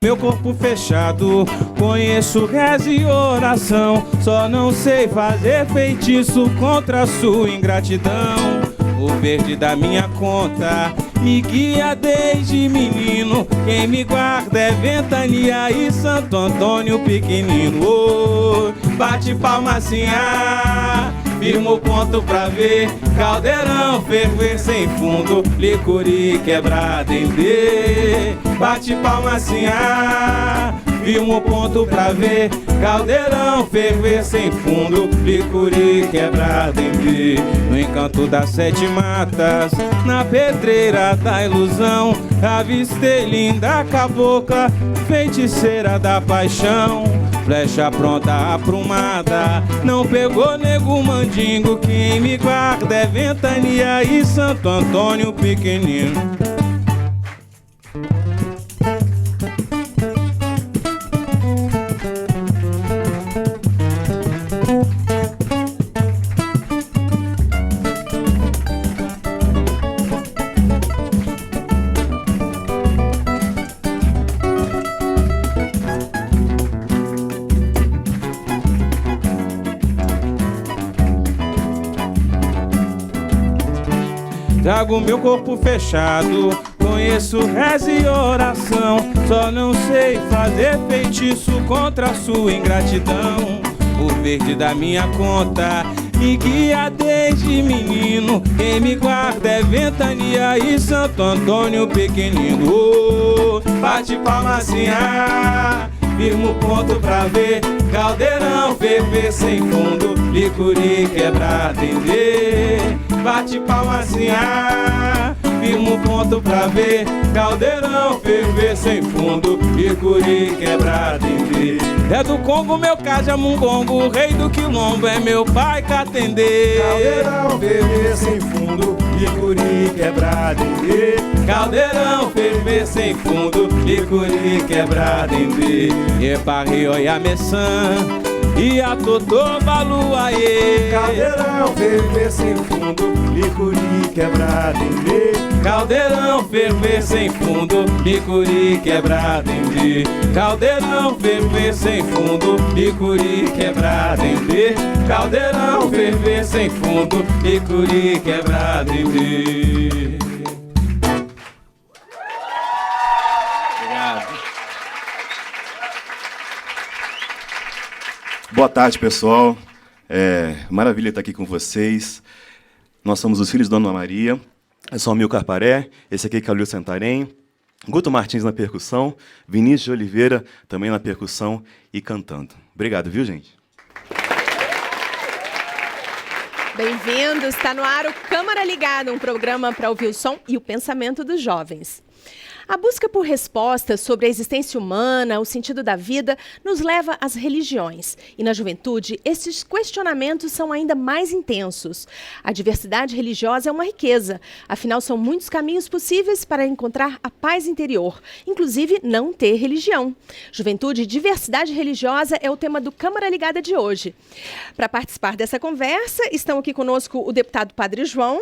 Meu corpo fechado, conheço reza e oração, só não sei fazer feitiço contra a sua ingratidão. O verde da minha conta me guia desde menino, quem me guarda é Ventania e Santo Antônio pequenino. Oh, bate palma assim, firma o ponto pra ver, caldeirão ferver sem fundo, licuri quebrada em D. Bate palma assim, firma o ponto pra ver, caldeirão ferver sem fundo, licuri quebrada em D. No encanto das sete matas, na pedreira da ilusão, avistei linda cabocla, feiticeira da paixão. Flecha pronta, aprumada, não pegou nego mandingo, quem me guarda é Ventania e Santo Antônio pequenino. Trago meu corpo fechado, conheço reza e oração, só não sei fazer feitiço contra a sua ingratidão. O verde da minha conta me guia desde menino, quem me guarda é Ventania e Santo Antônio pequenino. Oh, bate palma assim, firma o ponto pra ver, caldeirão ferver sem fundo, licuri quebrada em D. Bate palma assim, firma o ponto pra ver, caldeirão ferver sem fundo, licuri quebrada em D. É do Congo meu Cajamungongo, o rei do quilombo é meu pai Catendê. Caldeirão ferver sem fundo, licuri quebrada em D. Caldeirão ferver sem fundo, licuri quebrada em D. Eparri oia meçã e a totô baluaê. Caldeirão ferver sem fundo, licuri quebrada em D. Caldeirão ferver sem fundo, licuri quebrada em D. Caldeirão ferver sem fundo, licuri quebrada em D. Caldeirão ferver sem fundo, licuri quebrada em D. Boa tarde, pessoal. Maravilha estar aqui com vocês. Nós somos os filhos de Dona Maria. Eu sou o Amilcar Paré, esse aqui é Calil Santarém, Guto Martins na percussão, Vinícius de Oliveira também na percussão e cantando. Obrigado, viu, gente? Bem-vindos, está no ar o Câmara Ligada, um programa para ouvir o som e o pensamento dos jovens. A busca por respostas sobre a existência humana, o sentido da vida, nos leva às religiões. E na juventude, esses questionamentos são ainda mais intensos. A diversidade religiosa é uma riqueza. Afinal, são muitos caminhos possíveis para encontrar a paz interior, inclusive não ter religião. Juventude e diversidade religiosa é o tema do Câmara Ligada de hoje. Para participar dessa conversa, estão aqui conosco o deputado Padre João,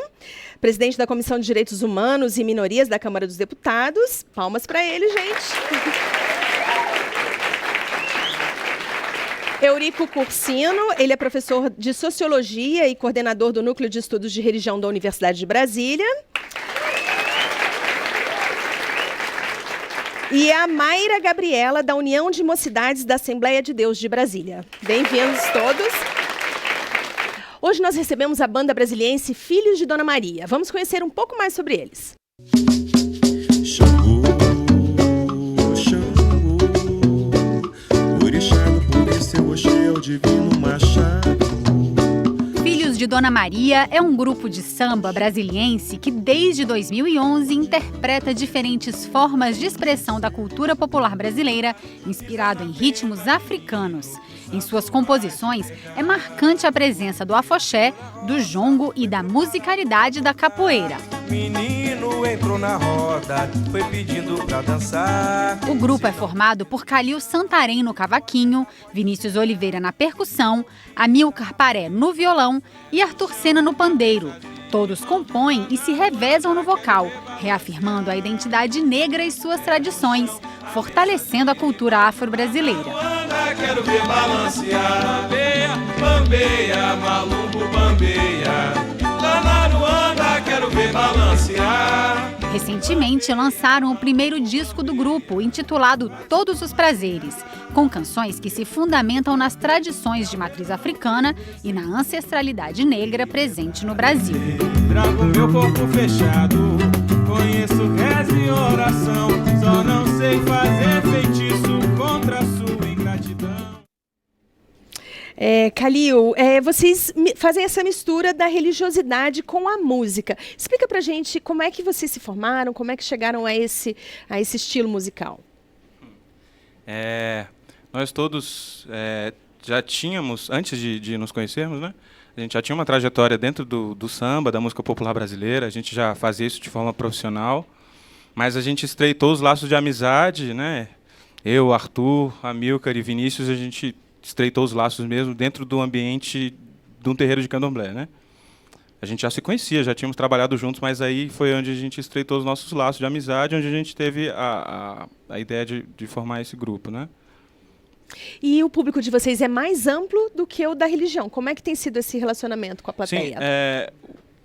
presidente da Comissão de Direitos Humanos e Minorias da Câmara dos Deputados. Palmas para ele, gente. Eurico Cursino, ele é professor de Sociologia e coordenador do Núcleo de Estudos de Religião da Universidade de Brasília. E a Mayra Gabriela, da União de Mocidades da Assembleia de Deus de Brasília. Bem-vindos todos. Hoje nós recebemos a banda brasiliense Filhos de Dona Maria. Vamos conhecer um pouco mais sobre eles. Xangô, Xangô, orixá do poder, seu Oxê é o divino machado. Filhos de Dona Maria é um grupo de samba brasiliense que desde 2011 interpreta diferentes formas de expressão da cultura popular brasileira, inspirado em ritmos africanos. Em suas composições, é marcante a presença do afoxé, do jongo e da musicalidade da capoeira. Menino entrou na roda, foi pedindo pra dançar. O grupo é formado por Calil Santarém no cavaquinho, Vinícius Oliveira na percussão, Amilcar Paré no violão e Arthur Sena no pandeiro. Todos compõem e se revezam no vocal, reafirmando a identidade negra e suas tradições. fortalecendo a cultura afro-brasileira. Quero ver balancear, bambeia, bambeia, maluco, bambeia. Lá na Ruanda, quero ver balancear. Recentemente lançaram o primeiro disco do grupo, intitulado Todos os Prazeres, com canções que se fundamentam nas tradições de matriz africana e na ancestralidade negra presente no Brasil. Trago meu corpo fechado, conheço reza e oração, só não sei fazer feitiço contra a sua ingratidão. Kalil, vocês fazem essa mistura da religiosidade com a música. Explica pra gente como é que vocês se formaram, como é que chegaram a esse estilo musical. Nós todos já tínhamos, antes de nos conhecermos, né? A gente já tinha uma trajetória dentro do samba, da música popular brasileira, a gente já fazia isso de forma profissional, mas a gente estreitou os laços de amizade, né? Eu, Arthur, Amilcar e Vinícius, a gente estreitou os laços mesmo dentro do ambiente de um terreiro de candomblé, né? A gente já se conhecia, já tínhamos trabalhado juntos, mas aí foi onde a gente estreitou os nossos laços de amizade, onde a gente teve a ideia de formar esse grupo, né? E o público de vocês é mais amplo do que o da religião. Como é que tem sido esse relacionamento com a plateia?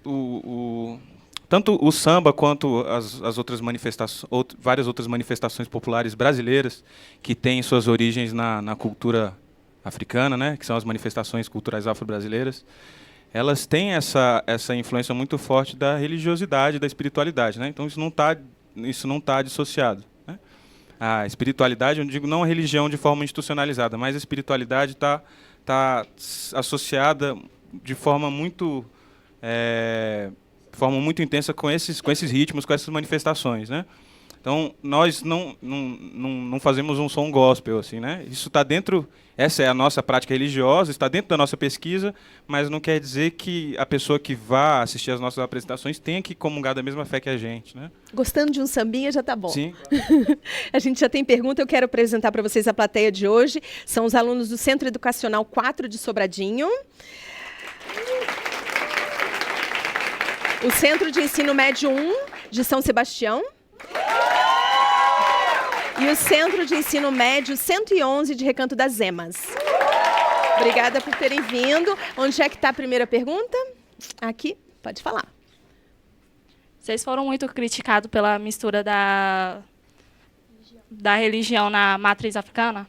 Sim, tanto o samba quanto as outras várias outras manifestações populares brasileiras que têm suas origens na cultura africana, né, que são as manifestações culturais afro-brasileiras, elas têm essa influência muito forte da religiosidade, da espiritualidade, né? Então isso não tá dissociado, né? A espiritualidade, eu digo não a religião de forma institucionalizada, mas a espiritualidade tá associada de forma muito intensa com esses ritmos, com essas manifestações, né? Então nós não fazemos um som gospel, assim, né? Isso está dentro, essa é a nossa prática religiosa, está dentro da nossa pesquisa, mas não quer dizer que a pessoa que vá assistir às nossas apresentações tenha que comungar da mesma fé que a gente, né? Gostando de um sambinha já tá bom. Sim. A gente já tem pergunta, eu quero apresentar para vocês a plateia de hoje. São os alunos do Centro Educacional 4 de Sobradinho. O Centro de Ensino Médio 1 de São Sebastião. E o Centro de Ensino Médio 111 de Recanto das Emas. Obrigada por terem vindo. Onde é que está a primeira pergunta? Aqui, pode falar. Vocês foram muito criticados pela mistura da religião na matriz africana?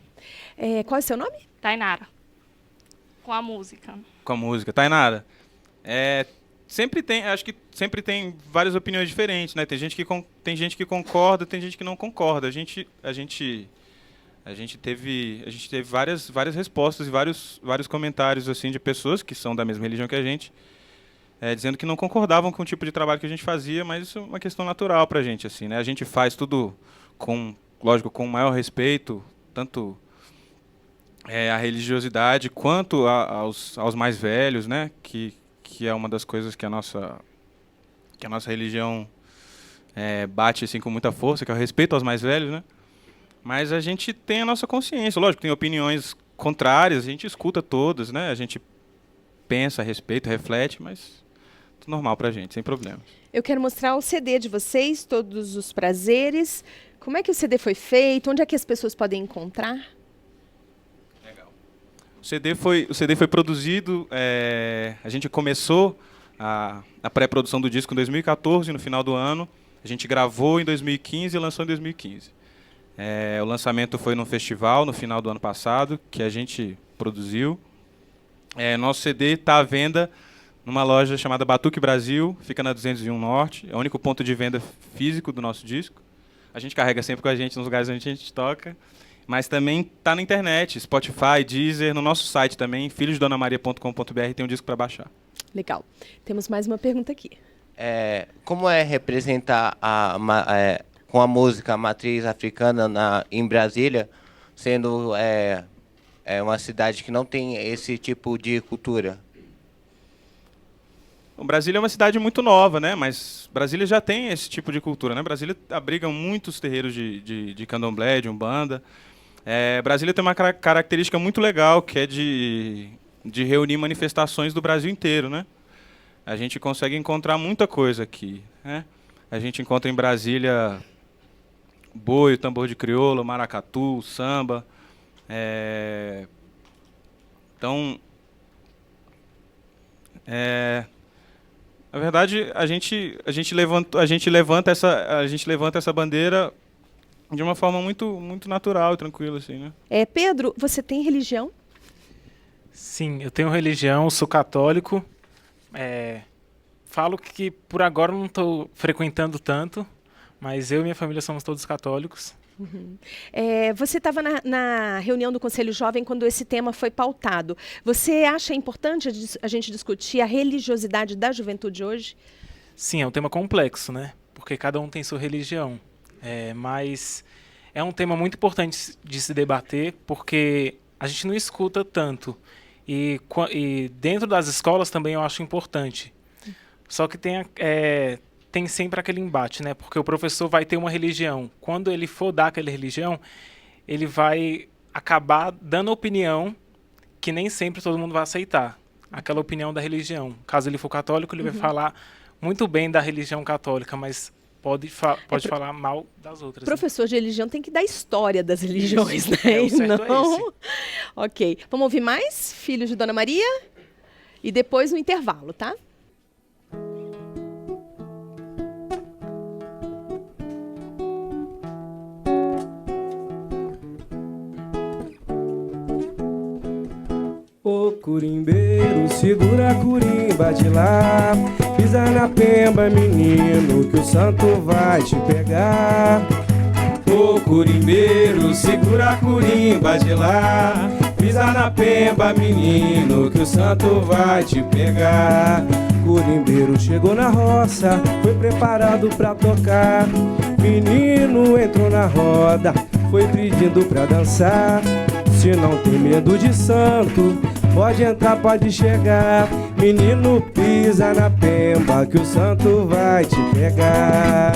Qual é o seu nome? Tainara. Com a música. Com a música. Tainara, acho que sempre tem várias opiniões diferentes, né? Tem gente que concorda, tem gente que não concorda. A gente teve várias respostas e vários comentários assim de pessoas que são da mesma religião que a gente, dizendo que não concordavam com o tipo de trabalho que a gente fazia, mas isso é uma questão natural para a gente, assim, né? A gente faz tudo lógico, com o maior respeito, tanto a religiosidade quanto aos mais velhos, né? Que é uma das coisas que a nossa religião bate assim com muita força, que é o respeito aos mais velhos, né? Mas a gente tem a nossa consciência, lógico, tem opiniões contrárias, a gente escuta todas, né? A gente pensa, respeita, reflete, mas tudo normal pra gente, sem problemas. Eu quero mostrar o CD de vocês, Todos os Prazeres. Como é que o CD foi feito? Onde é que as pessoas podem encontrar? O CD foi produzido, a gente começou a pré-produção do disco em 2014, no final do ano. A gente gravou em 2015 e lançou em 2015. O lançamento foi num festival no final do ano passado, que a gente produziu. Nosso CD está à venda numa loja chamada Batuque Brasil, fica na 201 Norte. É o único ponto de venda físico do nosso disco. A gente carrega sempre com a gente nos lugares onde a gente toca. Mas também está na internet, Spotify, Deezer, no nosso site também, filhosdonamaria.com.br, tem um disco para baixar. Legal. Temos mais uma pergunta aqui. Como é representar com a música a matriz africana em Brasília, sendo uma cidade que não tem esse tipo de cultura? O Brasília é uma cidade muito nova, né? Mas Brasília já tem esse tipo de cultura, né? Brasília abriga muitos terreiros de candomblé, de umbanda. Brasília tem uma característica muito legal, que é de reunir manifestações do Brasil inteiro, né? A gente consegue encontrar muita coisa aqui, né? A gente encontra em Brasília boi, tambor de crioula, maracatu, samba. Então, na verdade, a gente levanta essa bandeira de uma forma muito natural e tranquila, assim, né? Pedro, você tem religião? Sim, eu tenho religião, sou católico. Falo que por agora não estou frequentando tanto, mas eu e minha família somos todos católicos. Uhum. Você estava na reunião do Conselho Jovem quando esse tema foi pautado. Você acha importante a gente discutir a religiosidade da juventude hoje? Sim, é um tema complexo, né? Porque cada um tem sua religião. Mas é um tema muito importante de se debater, porque a gente não escuta tanto. E dentro das escolas também eu acho importante. Só que tem sempre aquele embate, né? Porque o professor vai ter uma religião. Quando ele for dar aquela religião, ele vai acabar dando opinião que nem sempre todo mundo vai aceitar. Aquela opinião da religião. Caso ele for católico, ele vai falar muito bem da religião católica, mas pode falar mal das outras. Professor de religião tem que dar história das religiões, né? O certo é esse. Ok. Vamos ouvir mais? Filhos de Dona Maria? E depois no intervalo, tá? Ô curimbeiro, segura a curimba de lá, pisa na pemba, menino, que o santo vai te pegar. Ô curimbeiro, segura a curimba de lá, pisa na pemba, menino, que o santo vai te pegar. Curimbeiro chegou na roça, foi preparado pra tocar. Menino entrou na roda, foi pedindo pra dançar. Se não tem medo de santo, pode entrar, pode chegar. Menino, pisa na pemba, que o santo vai te pegar.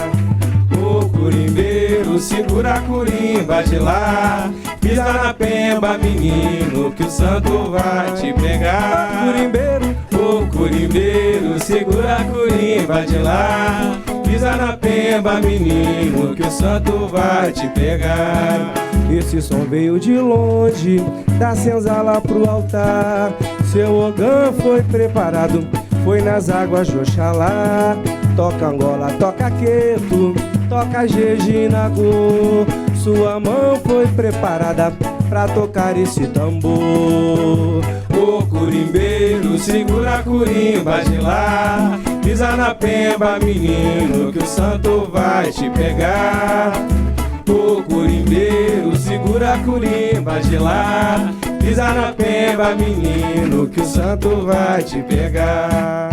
Ô curimbeiro, segura a curimba de lá, pisa na pemba, menino, que o santo vai te pegar. Curimbeiro, ô curimbeiro, segura a curimba de lá, pisa na pemba, menino, que o santo vai te pegar. Esse som veio de longe, da senzala pro altar. Seu ogã foi preparado, foi nas águas de Oxalá. Toca Angola, toca Queto, toca Jejinago. Sua mão foi preparada pra tocar esse tambor. Ô curimbeiro, segura a curimba de lá, pisa na pemba, menino, que o santo vai te pegar. Ô curimbeiro, segura a curimba de lá, pisa na pemba, menino, que o santo vai te pegar.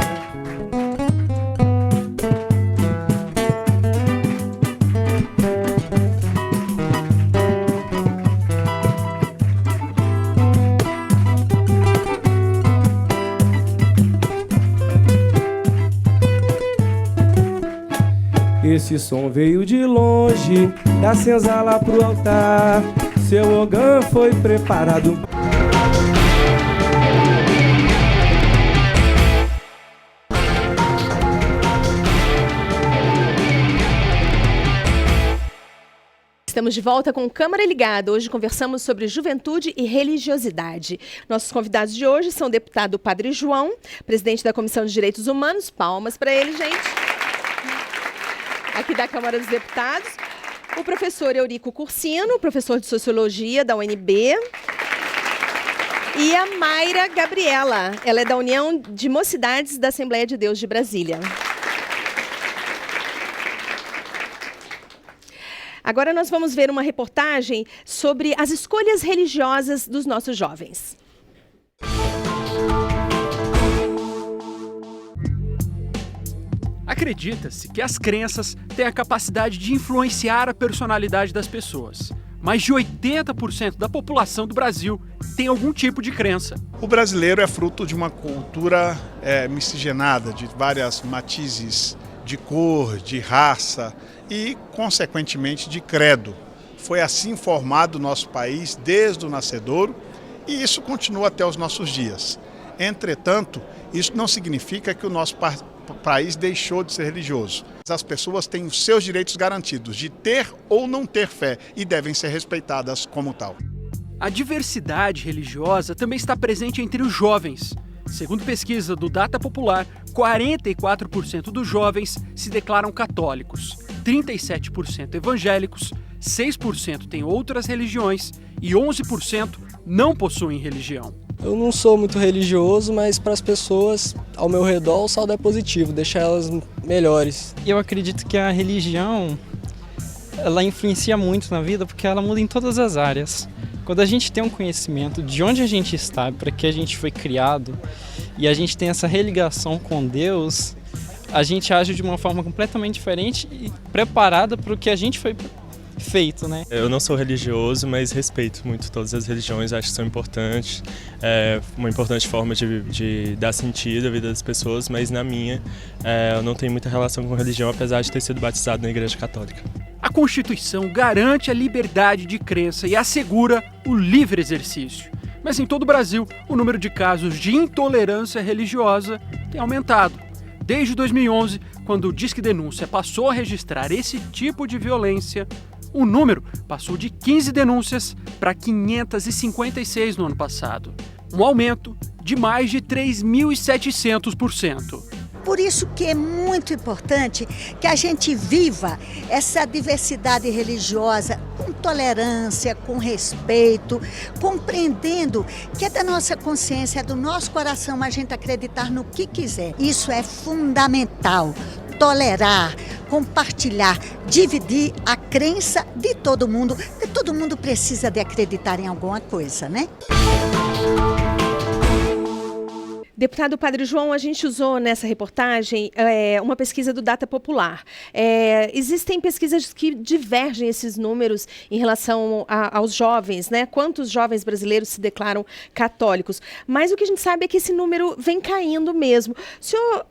Esse som veio de longe, da senzala pro altar. Seu ogã foi preparado. Estamos de volta com Câmara Ligada. Hoje conversamos sobre juventude e religiosidade. Nossos convidados de hoje são o deputado Padre João, presidente da Comissão de Direitos Humanos. Palmas para ele, gente. Aqui da Câmara dos Deputados. O professor Eurico Cursino, professor de Sociologia da UNB. E a Mayra Gabriela. Ela é da União de Mocidades da Assembleia de Deus de Brasília. Agora nós vamos ver uma reportagem sobre as escolhas religiosas dos nossos jovens. Acredita-se que as crenças têm a capacidade de influenciar a personalidade das pessoas. Mais de 80% da população do Brasil tem algum tipo de crença. O brasileiro é fruto de uma cultura miscigenada, de várias matizes de cor, de raça e, consequentemente, de credo. Foi assim formado o nosso país desde o nascedouro e isso continua até os nossos dias. Entretanto, isso não significa que o nosso país deixou de ser religioso. As pessoas têm os seus direitos garantidos de ter ou não ter fé e devem ser respeitadas como tal. A diversidade religiosa também está presente entre os jovens. Segundo pesquisa do Data Popular, 44% dos jovens se declaram católicos, 37% evangélicos, 6% têm outras religiões e 11% não possuem religião. Eu não sou muito religioso, mas para as pessoas ao meu redor o saldo é positivo, deixa elas melhores. Eu acredito que a religião, ela influencia muito na vida porque ela muda em todas as áreas. Quando a gente tem um conhecimento de onde a gente está, para que a gente foi criado, e a gente tem essa religação com Deus, a gente age de uma forma completamente diferente e preparada para o que a gente foi feito, né? Eu não sou religioso, mas respeito muito todas as religiões, acho que são importantes. É uma importante forma de dar sentido à vida das pessoas, mas na minha, eu não tenho muita relação com religião, apesar de ter sido batizado na Igreja Católica. A Constituição garante a liberdade de crença e assegura o livre exercício. Mas em todo o Brasil, o número de casos de intolerância religiosa tem aumentado. Desde 2011, quando o Disque Denúncia passou a registrar esse tipo de violência, o número passou de 15 denúncias para 556 no ano passado. Um aumento de mais de 3.700%. Por isso que é muito importante que a gente viva essa diversidade religiosa com tolerância, com respeito, compreendendo que é da nossa consciência, é do nosso coração a gente acreditar no que quiser. Isso é fundamental. Tolerar, compartilhar, dividir a crença de todo mundo, porque todo mundo precisa de acreditar em alguma coisa, né? Deputado Padre João, a gente usou nessa reportagem uma pesquisa do Data Popular. Existem pesquisas que divergem esses números em relação aos jovens, né? Quantos jovens brasileiros se declaram católicos? Mas o que a gente sabe é que esse número vem caindo mesmo. O senhor,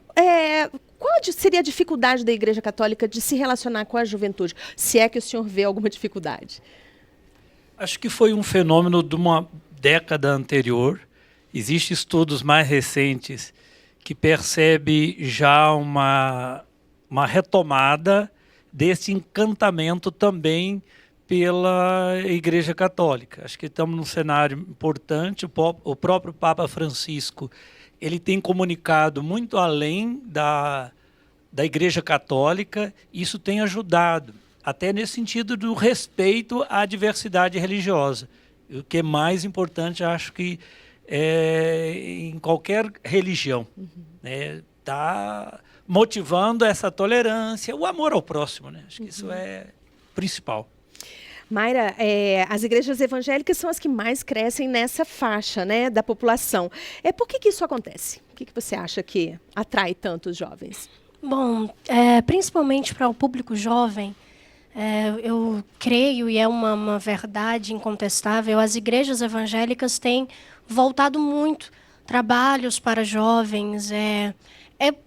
qual seria a dificuldade da Igreja Católica de se relacionar com a juventude? Se é que o senhor vê alguma dificuldade? Acho que foi um fenômeno de uma década anterior. Existem estudos mais recentes que percebem já uma retomada desse encantamento também pela Igreja Católica. Acho que estamos num cenário importante. O próprio Papa Francisco ele tem comunicado muito além da Igreja Católica. Isso tem ajudado, até nesse sentido do respeito à diversidade religiosa. O que é mais importante, acho que em qualquer religião, né? Tá motivando essa tolerância, o amor ao próximo, né? Acho que isso é principal. Mayra, as igrejas evangélicas são as que mais crescem nessa faixa, né, da população. Por que isso acontece? O que você acha que atrai tanto os jovens? Bom, principalmente para o público jovem, eu creio, e é uma verdade incontestável, as igrejas evangélicas têm voltado muito trabalhos para jovens,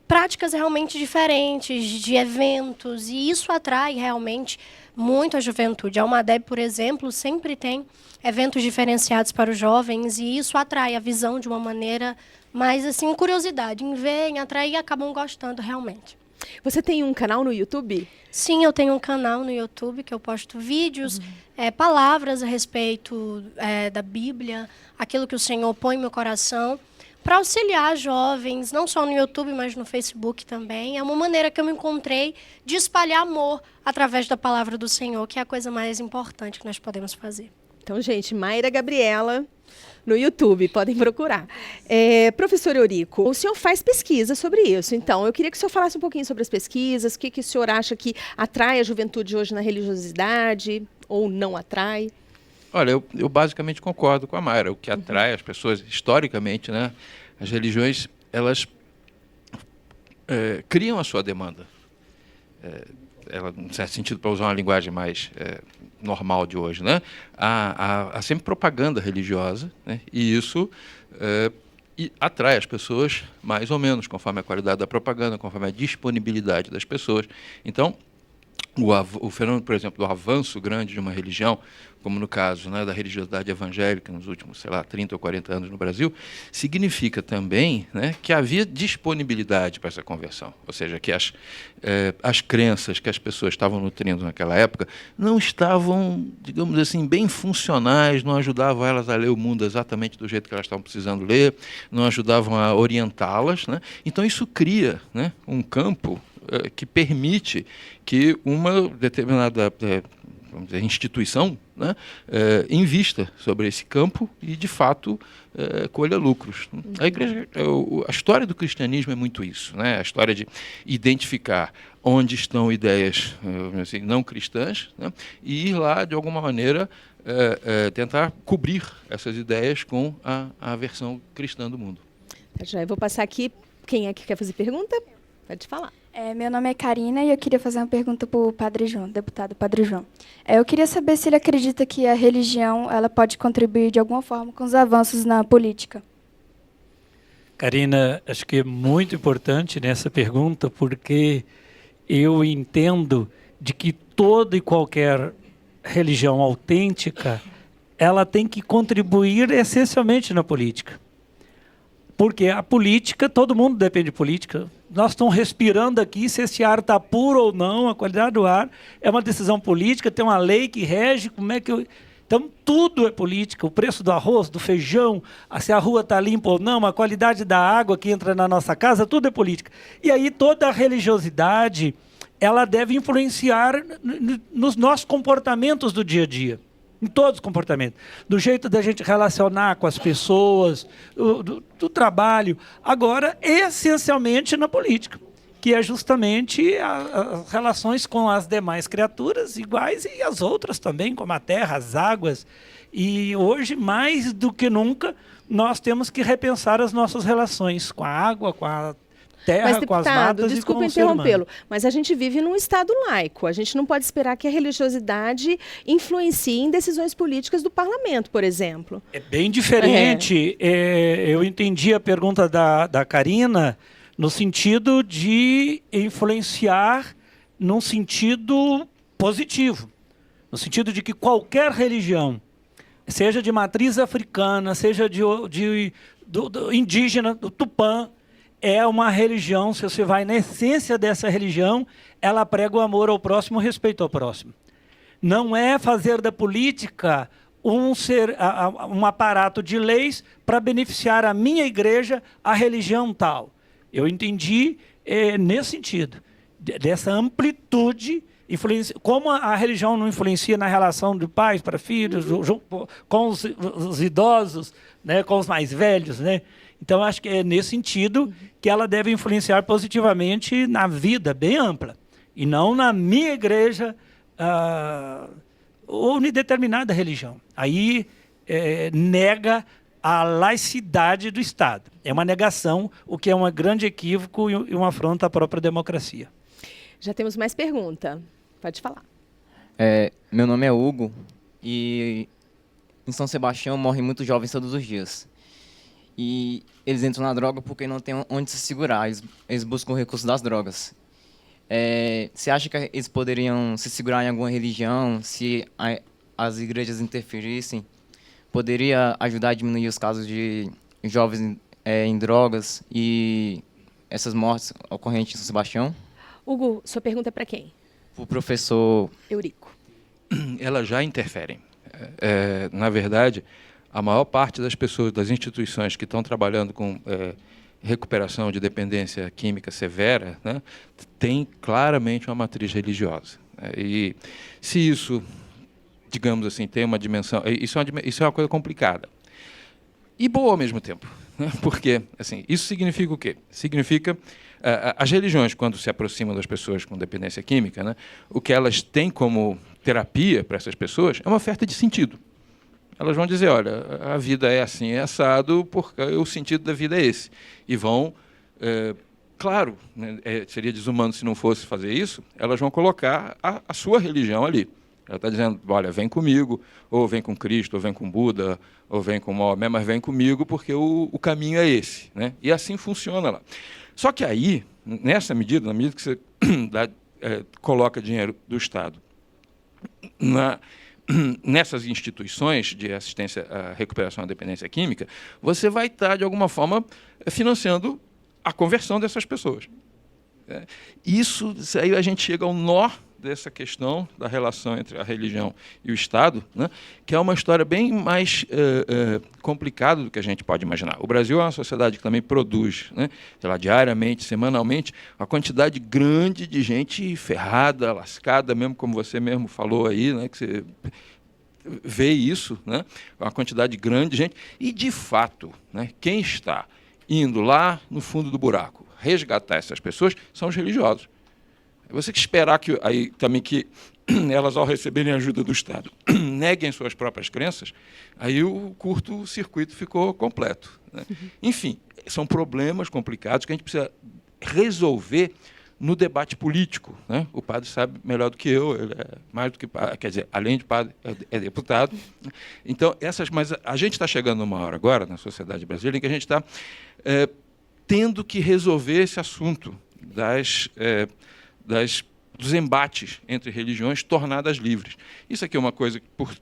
práticas realmente diferentes, de eventos, e isso atrai realmente muito a juventude. A Almadeb, por exemplo, sempre tem eventos diferenciados para os jovens, e isso atrai a visão de uma maneira mais, assim, curiosidade, em ver, em atrair, e acabam gostando realmente. Você tem um canal no YouTube? Sim, eu tenho um canal no YouTube que eu posto vídeos, palavras a respeito da Bíblia, aquilo que o Senhor põe no meu coração, para auxiliar jovens, não só no YouTube, mas no Facebook também. É uma maneira que eu me encontrei de espalhar amor através da palavra do Senhor, que é a coisa mais importante que nós podemos fazer. Então, gente, Mayra Gabriela no YouTube, podem procurar. Professor Eurico, o senhor faz pesquisa sobre isso, então eu queria que o senhor falasse um pouquinho sobre as pesquisas, o que o senhor acha que atrai a juventude hoje na religiosidade ou não atrai? Olha, eu basicamente concordo com a Mayra. O que atrai as pessoas, historicamente, né, as religiões, elas criam a sua demanda. Ela, num certo sentido, para usar uma linguagem mais normal de hoje, né, há sempre propaganda religiosa, né, e isso atrai as pessoas mais ou menos, conforme a qualidade da propaganda, conforme a disponibilidade das pessoas. Então, o fenômeno, por exemplo, do avanço grande de uma religião, como no caso, né, da religiosidade evangélica nos últimos, 30 ou 40 anos no Brasil, significa também, né, que havia disponibilidade para essa conversão. Ou seja, que as crenças que as pessoas estavam nutrindo naquela época não estavam, digamos assim, bem funcionais, não ajudavam elas a ler o mundo exatamente do jeito que elas estavam precisando ler, não ajudavam a orientá-las, né? Então isso cria, né, um campo que permite que uma determinada vamos dizer, instituição, né, invista sobre esse campo e, de fato, colha lucros. A igreja, a história do cristianismo é muito isso, né? A história de identificar onde estão ideias assim, não cristãs, né, e ir lá, de alguma maneira, tentar cobrir essas ideias com a versão cristã do mundo. Já eu vou passar aqui. Quem é que quer fazer pergunta? Pode falar. Meu nome é Karina e eu queria fazer uma pergunta para o Padre João, deputado Padre João. Eu queria saber se ele acredita que a religião ela pode contribuir de alguma forma com os avanços na política. Karina, acho que é muito importante nessa pergunta, porque eu entendo de que toda e qualquer religião autêntica, ela tem que contribuir essencialmente na política. Porque a política, todo mundo depende de política. Nós estamos respirando aqui, se esse ar está puro ou não, a qualidade do ar é uma decisão política, tem uma lei que rege, como é que... Então, tudo é política, o preço do arroz, do feijão, se a rua está limpa ou não, a qualidade da água que entra na nossa casa, tudo é política. E aí toda a religiosidade, ela deve influenciar nos nossos comportamentos do dia a dia. Em todos os comportamentos. Do jeito da gente relacionar com as pessoas, do trabalho. Agora, essencialmente na política, que é justamente as relações com as demais criaturas iguais e as outras também, como a terra, as águas. E hoje, mais do que nunca, nós temos que repensar as nossas relações com a água, com a terra, mas, deputado, com as matas desculpa e com o ser humano. interrompê-lo, mas a gente vive num Estado laico. A gente não pode esperar que a religiosidade influencie em decisões políticas do parlamento, por exemplo. É bem diferente. Eu entendi a pergunta da Karina no sentido de influenciar num sentido positivo. No sentido de que qualquer religião, seja de matriz africana, seja do indígena, do Tupã, é uma religião, se você vai na essência dessa religião, ela prega o amor ao próximo, o respeito ao próximo. Não é fazer da política um aparato de leis para beneficiar a minha igreja, a religião tal. Eu entendi nesse sentido, dessa amplitude, como a religião não influencia na relação de pais para filhos, com os idosos, né, com os mais velhos, né? Então, acho que é nesse sentido que ela deve influenciar positivamente na vida bem ampla. E não na minha igreja ou em determinada religião. Aí nega a laicidade do Estado. É uma negação, o que é um grande equívoco e uma afronta à própria democracia. Já temos mais pergunta. Pode falar. Meu nome é Hugo e em São Sebastião morrem muitos jovens todos os dias. E eles entram na droga porque não tem onde se segurar, eles buscam o recurso das drogas. Você acha que eles poderiam se segurar em alguma religião, se as igrejas interferissem? Poderia ajudar a diminuir os casos de jovens em drogas e essas mortes ocorrentes em São Sebastião? Hugo, sua pergunta é para quem? Para o professor Eurico. Elas já interferem. Na verdade, a maior parte das pessoas, das instituições que estão trabalhando com recuperação de dependência química severa, né, tem claramente uma matriz religiosa. E se isso, digamos assim, tem uma dimensão... Isso é uma coisa complicada. E boa ao mesmo tempo. Né, porque assim, isso significa o quê? Significa... as religiões, quando se aproximam das pessoas com dependência química, né, o que elas têm como terapia para essas pessoas é uma oferta de sentido. Elas vão dizer, olha, a vida é assim, é assado, porque o sentido da vida é esse. E vão, claro, né, seria desumano se não fosse fazer isso, elas vão colocar a sua religião ali. Ela está dizendo, olha, vem comigo, ou vem com Cristo, ou vem com Buda, ou vem com Maomé, mas vem comigo porque o caminho é esse. Né? E assim funciona lá. Só que aí, nessa medida, na medida que você dá coloca dinheiro do Estado nessas instituições de assistência à recuperação da dependência química, você vai estar, de alguma forma, financiando a conversão dessas pessoas. Isso aí a gente chega ao nó dessa questão da relação entre a religião e o Estado, né, que é uma história bem mais complicada do que a gente pode imaginar. O Brasil é uma sociedade que também produz, né, sei lá, diariamente, semanalmente, uma quantidade grande de gente ferrada, lascada, mesmo como você mesmo falou aí, né, que você vê isso, né, uma quantidade grande de gente, e, de fato, né, quem está indo lá no fundo do buraco resgatar essas pessoas são os religiosos. Você que esperar que aí também que elas, ao receberem ajuda do Estado, neguem suas próprias crenças, aí o curto-circuito ficou completo, né? Enfim, são problemas complicados que a gente precisa resolver no debate político, né? O padre sabe melhor do que eu, ele é mais do que padre, quer dizer, além de padre, é deputado. Então, mas a gente está chegando numa hora agora, na sociedade brasileira, em que a gente está tendo que resolver esse assunto dos embates entre religiões tornadas livres. Isso aqui é uma coisa que, por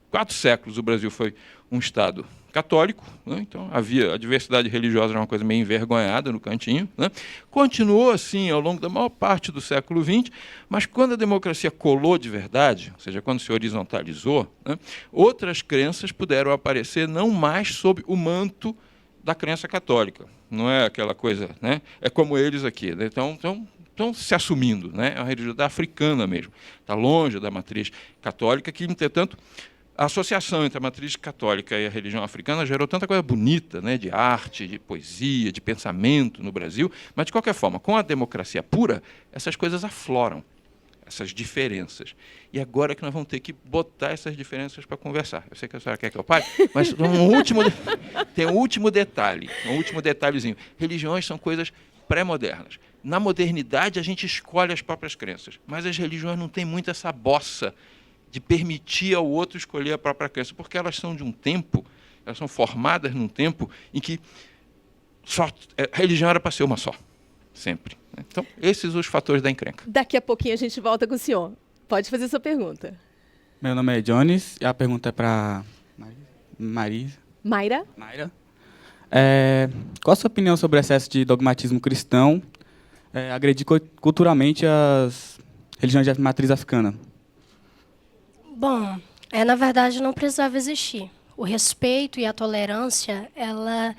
4 séculos, o Brasil foi um Estado católico, né? Então havia a diversidade religiosa, era uma coisa meio envergonhada no cantinho, né? Continuou assim ao longo da maior parte do século XX, mas quando a democracia colou de verdade, ou seja, quando se horizontalizou, né, outras crenças puderam aparecer não mais sob o manto da crença católica. Não é aquela coisa, né? É como eles aqui, né? Estão se assumindo, né? É uma religião africana mesmo, está longe da matriz católica, que, entretanto, a associação entre a matriz católica e a religião africana gerou tanta coisa bonita, né? De arte, de poesia, de pensamento no Brasil, mas, de qualquer forma, com a democracia pura, essas coisas afloram, essas diferenças. E agora que nós vamos ter que botar essas diferenças para conversar. Eu sei que a senhora quer que eu pare, mas tem um último detalhe, um último detalhezinho. Religiões são coisas pré-modernas. Na modernidade, a gente escolhe as próprias crenças, mas as religiões não têm muito essa bossa de permitir ao outro escolher a própria crença, porque elas são de um tempo, elas são formadas num tempo em que a religião era para ser uma só, sempre. Então, esses são os fatores da encrenca. Daqui a pouquinho a gente volta com o senhor. Pode fazer sua pergunta. Meu nome é Jones e a pergunta é para Mayra. Mayra? Qual a sua opinião sobre o excesso de dogmatismo cristão agredir culturalmente as religiões de matriz africana? Bom, na verdade não precisava existir. O respeito e a tolerância, ela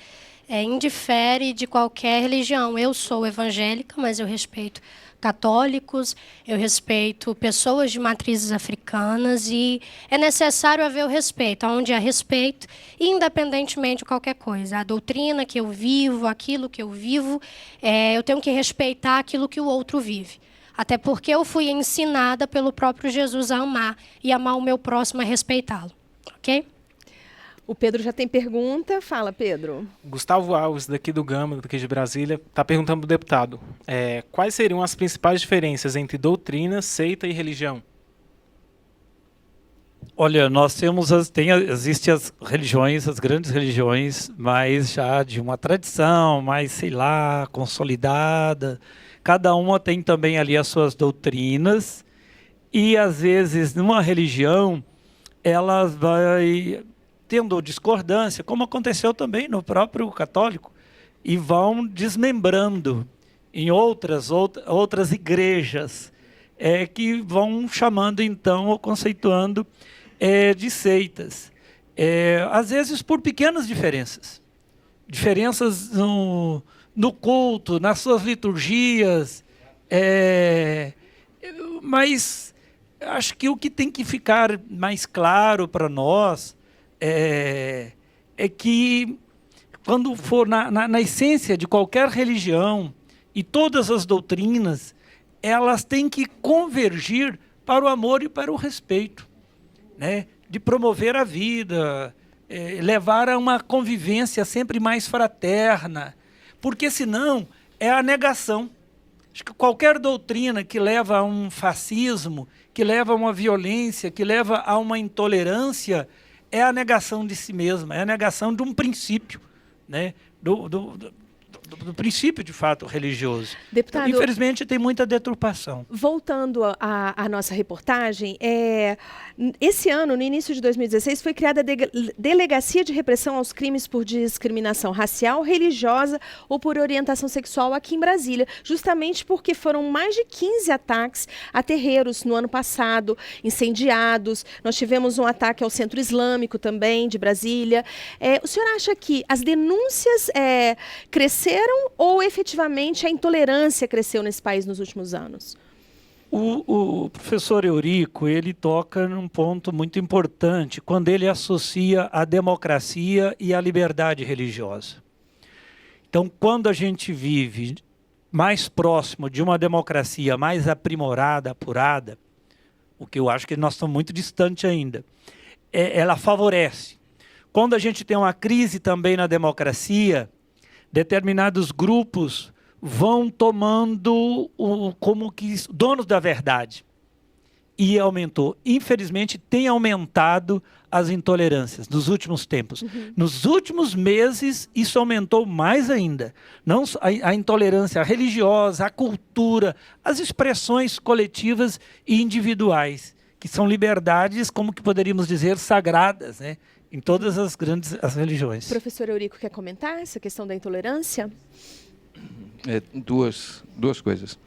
indifere de qualquer religião. Eu sou evangélica, mas eu respeito católicos, eu respeito pessoas de matrizes africanas e é necessário haver o respeito, onde há respeito, independentemente de qualquer coisa. A doutrina que eu vivo, aquilo que eu vivo, eu tenho que respeitar aquilo que o outro vive. Até porque eu fui ensinada pelo próprio Jesus a amar e amar o meu próximo a respeitá-lo. Ok? O Pedro já tem pergunta. Fala, Pedro. Gustavo Alves, daqui do Gama, daqui de Brasília, está perguntando para o deputado. Quais seriam as principais diferenças entre doutrina, seita e religião? Olha, nós temos existem as religiões, as grandes religiões, mas já de uma tradição, mais, sei lá, consolidada. Cada uma tem também ali as suas doutrinas e, às vezes, numa religião, ela vai tendo discordância, como aconteceu também no próprio católico, e vão desmembrando em outras igrejas, que vão chamando, então, ou conceituando de seitas. Às vezes por pequenas diferenças. Diferenças no culto, nas suas liturgias. Mas acho que o que tem que ficar mais claro para nós é que, quando for na essência de qualquer religião e todas as doutrinas, elas têm que convergir para o amor e para o respeito, né? De promover a vida, levar a uma convivência sempre mais fraterna, porque senão é a negação. Acho que qualquer doutrina que leva a um fascismo, que leva a uma violência, que leva a uma intolerância, é a negação de si mesma, é a negação de um princípio, né? do princípio, de fato, religioso. Deputado, então, infelizmente, tem muita deturpação. Voltando à nossa reportagem, esse ano, no início de 2016, foi criada a Delegacia de Repressão aos Crimes por Discriminação Racial, Religiosa ou por Orientação Sexual aqui em Brasília, justamente porque foram mais de 15 ataques a terreiros no ano passado, incendiados. Nós tivemos um ataque ao Centro Islâmico também, de Brasília. O senhor acha que as denúncias cresceram ou efetivamente a intolerância cresceu nesse país nos últimos anos? O professor Eurico, ele toca num ponto muito importante quando ele associa a democracia e a liberdade religiosa. Então, quando a gente vive mais próximo de uma democracia mais aprimorada, apurada, o que eu acho que nós estamos muito distante ainda, ela favorece. Quando a gente tem uma crise também na democracia, determinados grupos vão tomando como que donos da verdade. E aumentou. Infelizmente, tem aumentado as intolerâncias nos últimos tempos. Nos últimos meses, isso aumentou mais ainda. Não a intolerância religiosa, a cultura, as expressões coletivas e individuais, que são liberdades, como que poderíamos dizer, sagradas, né? Em todas as grandes religiões. Professor Eurico, quer comentar essa questão da intolerância? Duas coisas.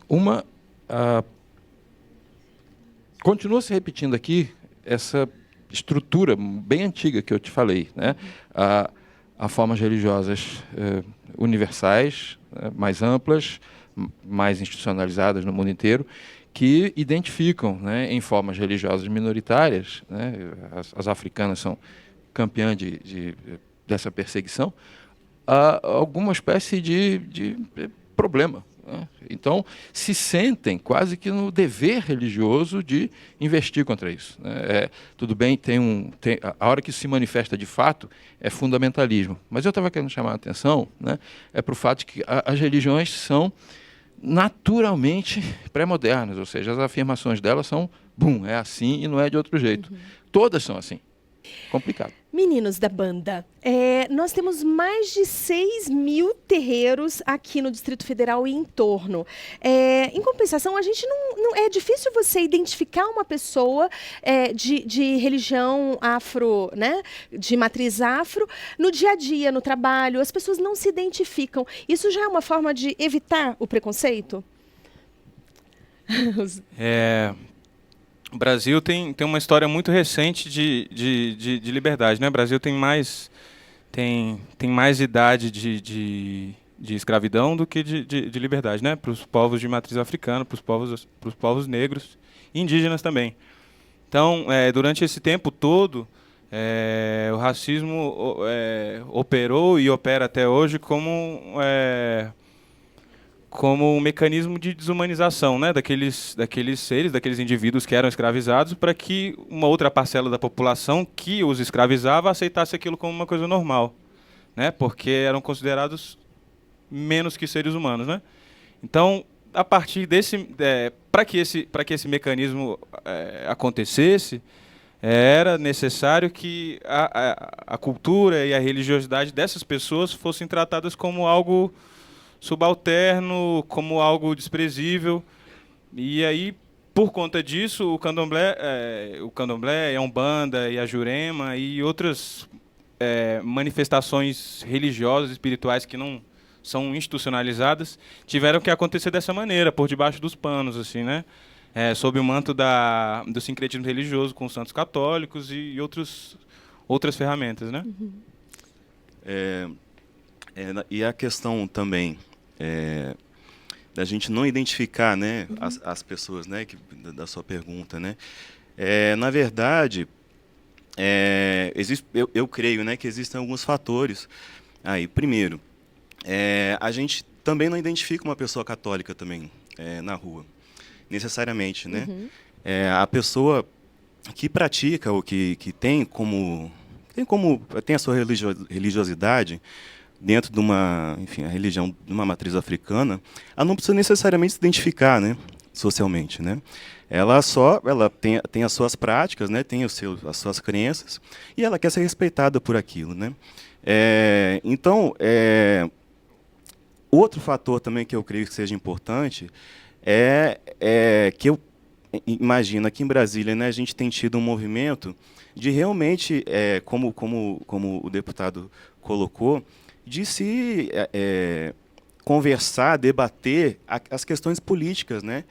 Uma, continua se repetindo aqui essa estrutura bem antiga que eu te falei, né? Há formas religiosas universais, mais amplas, mais institucionalizadas no mundo inteiro, que identificam, né, em formas religiosas minoritárias, né, as africanas são campeãs dessa perseguição, alguma espécie de problema. Né? Então, se sentem quase que no dever religioso de investir contra isso. Né? Tudo bem, a hora que isso se manifesta de fato é fundamentalismo. Mas eu estava querendo chamar a atenção, né, para o fato de que as religiões são naturalmente pré-modernas, ou seja, as afirmações delas são, é assim e não é de outro jeito. Todas são assim. Complicado. Meninos da banda, nós temos mais de 6.000 terreiros aqui no Distrito Federal e em torno. Em compensação, a gente não é difícil você identificar uma pessoa de religião afro, né, de matriz afro, no dia a dia, no trabalho. As pessoas não se identificam. Isso já é uma forma de evitar o preconceito? O Brasil tem uma história muito recente de liberdade, né? O Brasil tem mais idade de escravidão do que de liberdade, né? Para os povos de matriz africana, para os povos negros e indígenas também. Então, durante esse tempo todo, o racismo operou e opera até hoje como um mecanismo de desumanização, né, daqueles seres, daqueles indivíduos que eram escravizados, para que uma outra parcela da população que os escravizava aceitasse aquilo como uma coisa normal, né, porque eram considerados menos que seres humanos, né. Então, a partir desse, para que esse mecanismo acontecesse, era necessário que a cultura e a religiosidade dessas pessoas fossem tratadas como algo subalterno, como algo desprezível. E aí, por conta disso, o candomblé, a umbanda e a jurema e outras manifestações religiosas, espirituais que não são institucionalizadas, tiveram que acontecer dessa maneira, por debaixo dos panos, assim, né? Sob o manto do sincretismo religioso com os santos católicos e outras ferramentas, né? E a questão também da gente não identificar, né, as pessoas, né, da sua pergunta, né? Na verdade, eu creio, né, que existem alguns fatores. Aí, primeiro, a gente também não identifica uma pessoa católica também na rua, necessariamente, né? A pessoa que pratica ou que tem a sua religiosidade dentro de uma, enfim, a religião de uma matriz africana, ela não precisa necessariamente se identificar, né, socialmente, né? Ela tem as suas práticas, né, tem as suas crenças, e ela quer ser respeitada por aquilo, né? Então, outro fator também que eu creio que seja importante é que eu imagino aqui em Brasília, né, a gente tem tido um movimento de realmente, como o deputado colocou, de se conversar, debater as questões políticas, né,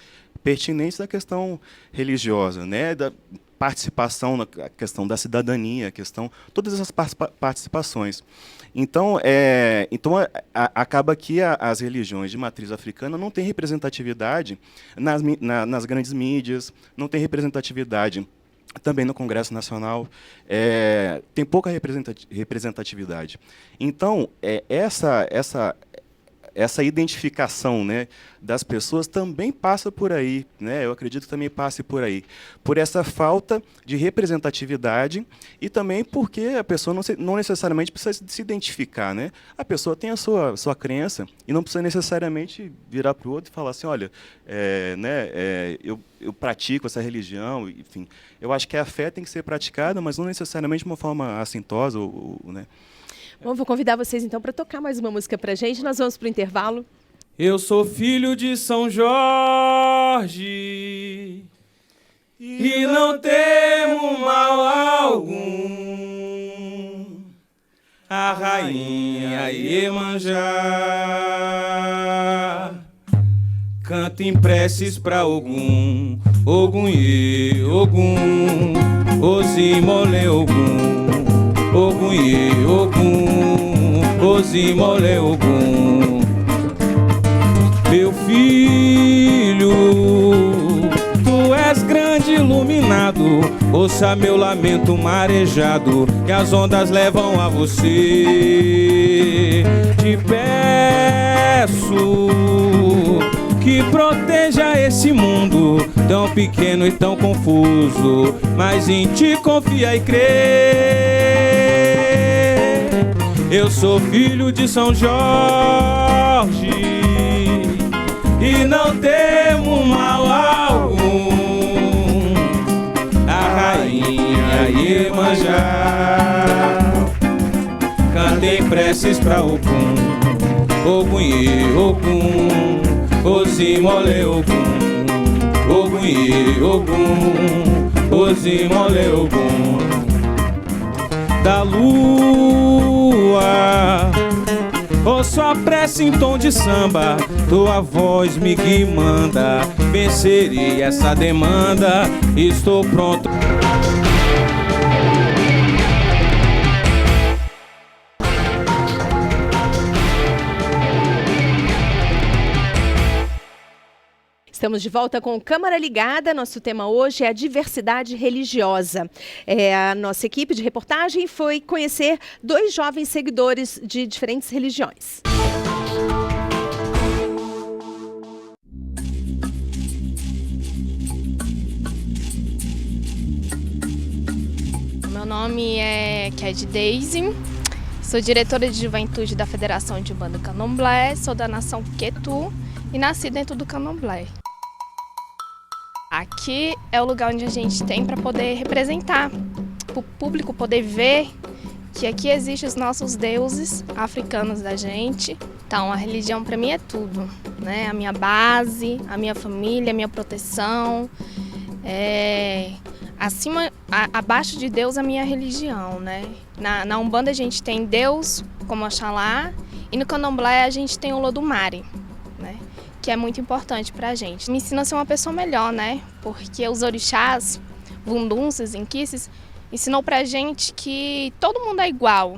pertinentes à questão religiosa, né, da participação na questão da cidadania, a questão, todas essas participações. Então, acaba que as religiões de matriz africana não têm representatividade nas grandes mídias, não tem representatividade também no Congresso Nacional, tem pouca representatividade. Então, essa identificação, né, das pessoas também passa por aí, né? Eu acredito que também passe por aí, por essa falta de representatividade e também porque a pessoa não necessariamente precisa se identificar, né? A pessoa tem a sua crença e não precisa necessariamente virar para o outro e falar assim, olha, eu pratico essa religião, enfim. Eu acho que a fé tem que ser praticada, mas não necessariamente de uma forma assintosa, né? Bom, vou convidar vocês então para tocar mais uma música pra gente. Nós vamos pro intervalo. Eu sou filho de São Jorge e não temo mal algum. A rainha Iemanjá canta em preces pra Ogum, Ogum Ie, Ogum, Ozimole Ogum. Ogum Ie, Ogum, Ozimole Ogum. Meu filho, tu és grande iluminado, ouça meu lamento marejado, que as ondas levam a você. Te peço que proteja esse mundo tão pequeno e tão confuso, mas em ti confia e crê. Eu sou filho de São Jorge e não temo mal algum. A rainha Iemanjá canta em preces pra Ogum, Ogum Ie, Ogum, Ozimole Ogum, Ogum Ie, Ogum, Ozimole Ogum. Da lua, ouço a prece em tom de samba, tua voz me manda, vencerei essa demanda, estou pronto. Estamos de volta com Câmara Ligada. Nosso tema hoje é a diversidade religiosa. A nossa equipe de reportagem foi conhecer 2 jovens seguidores de diferentes religiões. Meu nome é Ked Daisy, sou diretora de juventude da Federação de Umbanda Candomblé, sou da nação Quetu e nasci dentro do Candomblé. Aqui é o lugar onde a gente tem para poder representar, para o público poder ver que aqui existem os nossos deuses africanos da gente. Então, a religião para mim é tudo, né? A minha base, a minha família, a minha proteção. Abaixo de Deus, a minha religião, né? Na Umbanda a gente tem Deus como Oxalá e no Candomblé a gente tem o Lodumare, né? Que é muito importante pra gente. Me ensina a ser uma pessoa melhor, né? Porque os orixás, Vunduns, Inquices, ensinou pra gente que todo mundo é igual.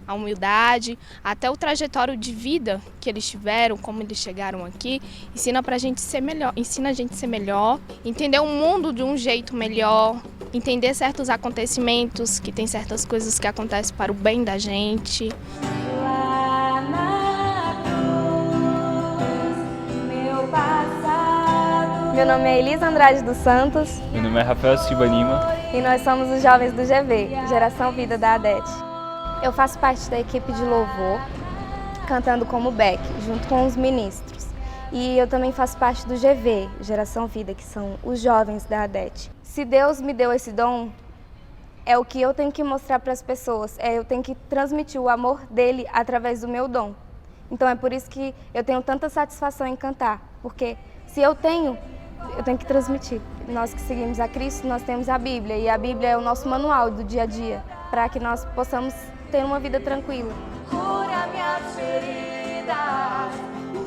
A humildade, até o trajetório de vida que eles tiveram, como eles chegaram aqui, ensina pra gente ser melhor, ensina a gente a ser melhor, entender o mundo de um jeito melhor, entender certos acontecimentos, que tem certas coisas que acontecem para o bem da gente. Meu nome é Elisa Andrade dos Santos. Meu nome é Rafael Silva Lima. E nós somos os jovens do GV, Geração Vida da ADET. Eu faço parte da equipe de louvor, cantando como Beck, junto com os ministros. E eu também faço parte do GV, Geração Vida, que são os jovens da ADET. Se Deus me deu esse dom, é o que eu tenho que mostrar para as pessoas, eu tenho que transmitir o amor dele através do meu dom. Então é por isso que eu tenho tanta satisfação em cantar, porque se eu tenho que transmitir. Nós que seguimos a Cristo, nós temos a Bíblia, e a Bíblia é o nosso manual do dia a dia, para que nós possamos ter uma vida tranquila. Cura minhas feridas.